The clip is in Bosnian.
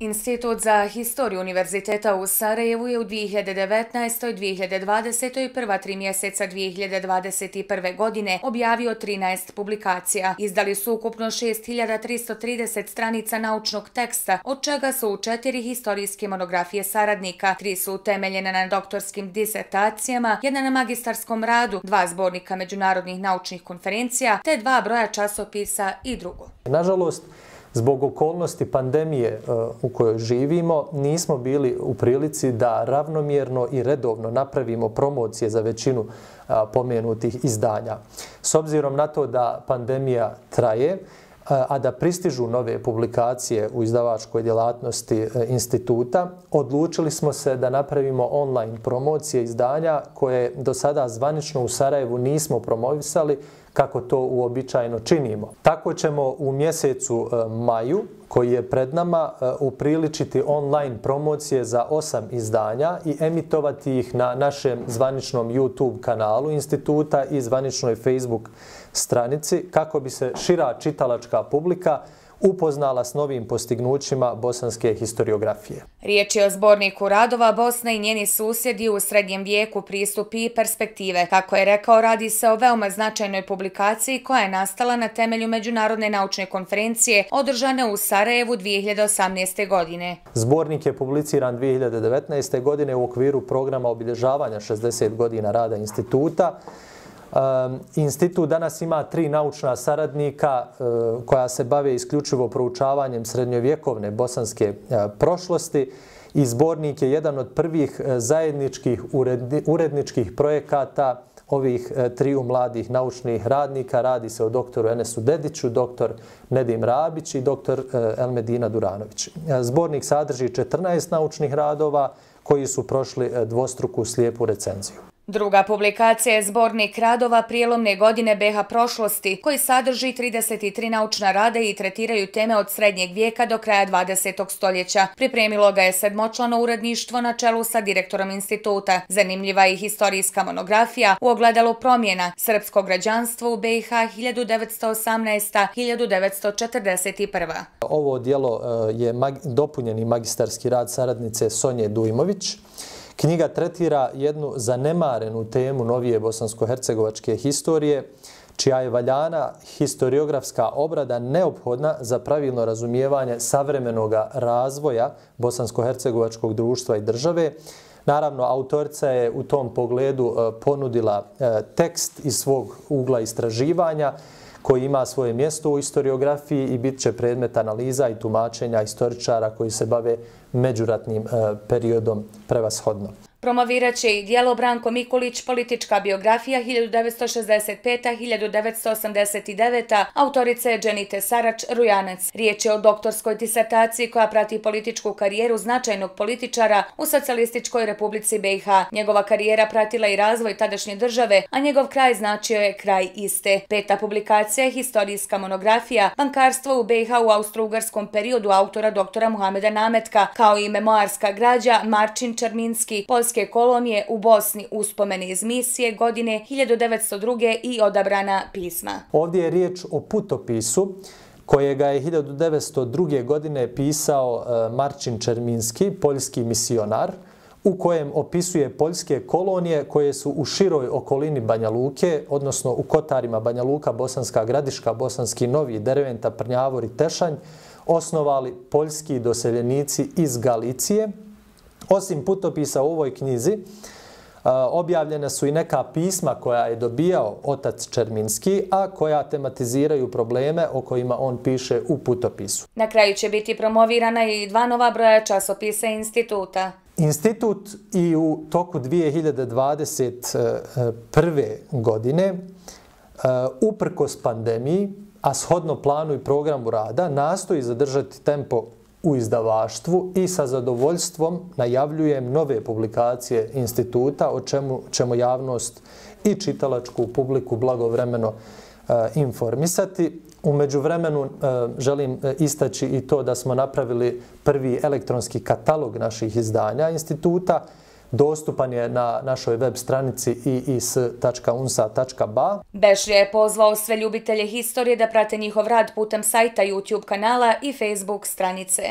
Institut za historiju Univerziteta u Sarajevu je u 2019. 2020. i prva 3 mjeseca 2021. godine objavio 13 publikacija. Izdali su ukupno 6330 stranica naučnog teksta, od čega su 4 historijske monografije saradnika, 3 su utemeljene na doktorskim disertacijama, 1 na magistarskom radu, 2 zbornika međunarodnih naučnih konferencija, te 2 broja časopisa i drugo. Nažalost, zbog okolnosti pandemije u kojoj živimo, nismo bili u prilici da ravnomjerno i redovno napravimo promocije za većinu pomenutih izdanja. S obzirom na to da pandemija traje, a da pristižu nove publikacije u izdavačkoj djelatnosti instituta, odlučili smo se da napravimo online promocije izdanja koje do sada zvanično u Sarajevu nismo promovisali kako to uobičajeno činimo. Tako ćemo u mjesecu maju, koji je pred nama, upriličiti online promocije za 8 izdanja i emitovati ih na našem zvaničnom YouTube kanalu instituta i zvaničnoj Facebook stranici kako bi se šira čitalačka publika upoznala s novim postignućima bosanske historiografije. Riječ je o zborniku radova Bosna i njeni susjedi u srednjem vijeku, pristupi i perspektive. Kako je rekao, radi se o veoma značajnoj publikaciji koja je nastala na temelju međunarodne naučne konferencije održane u Sarajevu 2018. godine. Zbornik je publiciran 2019. godine u okviru programa obilježavanja 60 godina rada instituta. Institut danas ima 3 naučna saradnika koja se bave isključivo proučavanjem srednjovjekovne bosanske prošlosti i zbornik je jedan od prvih zajedničkih uredničkih projekata ovih 3 mladih naučnih radnika. Radi se o doktoru Enesu Dediću, doktor Nedim Rabić i doktor Elmedina Duranović. Zbornik sadrži 14 naučnih radova koji su prošli dvostruku slijepu recenziju. Druga publikacija je zbornik radova prijelomne godine BiH prošlosti, koji sadrži 33 naučna rada i tretiraju teme od srednjeg vijeka do kraja 20. stoljeća. Pripremilo ga je 7-člano uredništvo na čelu sa direktorom instituta. Zanimljiva je i historijska monografija U ogledalu promjena, srpsko građanstvo u BiH 1918-1941. Ovo djelo je dopunjeni magistarski rad saradnice Sonje Dujmović. Knjiga tretira jednu zanemarenu temu novije bosansko-hercegovačke historije, čija je valjana historiografska obrada neophodna za pravilno razumijevanje savremenog razvoja bosansko-hercegovačkog društva i države. Naravno, autorica je u tom pogledu ponudila tekst iz svog ugla istraživanja koji ima svoje mjesto u historiografiji i bit će predmet analiza i tumačenja historičara koji se bave međuratnim periodom prevashodno. Promovirat će i djelo Branko Mikulić, politička biografija 1965-1989, autorice je Dženite Sarač Rujanec. Riječ je o doktorskoj disertaciji koja prati političku karijeru značajnog političara u Socijalističkoj Republici BiH. Njegova karijera pratila i razvoj tadašnje države, a njegov kraj značio je kraj iste. 5. publikacija je historijska monografija Bankarstvo u BiH u austro-ugarskom periodu autora doktora Muhameda Nametka, kao i memoarska građa Marčin Čerminski, Poljske kolonije u Bosni, uspomene iz misije godine 1902. i odabrana pisma. Ovdje je riječ o putopisu kojega je 1902. godine pisao Marčin Čerminski, poljski misionar, u kojem opisuje poljske kolonije koje su u široj okolini Banja Luke, odnosno u kotarima Banja Luka, Bosanska Gradiška, Bosanski Novi, Derventa, Prnjavor i Tešanj, osnovali poljski doseljenici iz Galicije. Osim putopisa u ovoj knjizi, objavljene su i neka pisma koja je dobijao otac Čerminski, a koja tematiziraju probleme o kojima on piše u putopisu. Na kraju će biti promovirana i 2 nova broja časopisa instituta. Institut i u toku 2021. godine, uprkos pandemiji, a shodno planu i programu rada, nastoji zadržati tempo u izdavaštvu i sa zadovoljstvom najavljujem nove publikacije instituta, o čemu ćemo javnost i čitalačku publiku blagovremeno informisati. U međuvremenu želim istaći i to da smo napravili prvi elektronski katalog naših izdanja instituta. Dostupan je na našoj web stranici iis.unsa.ba. Bešlija je pozvao sve ljubitelje historije da prate njihov rad putem sajta, YouTube kanala i Facebook stranice.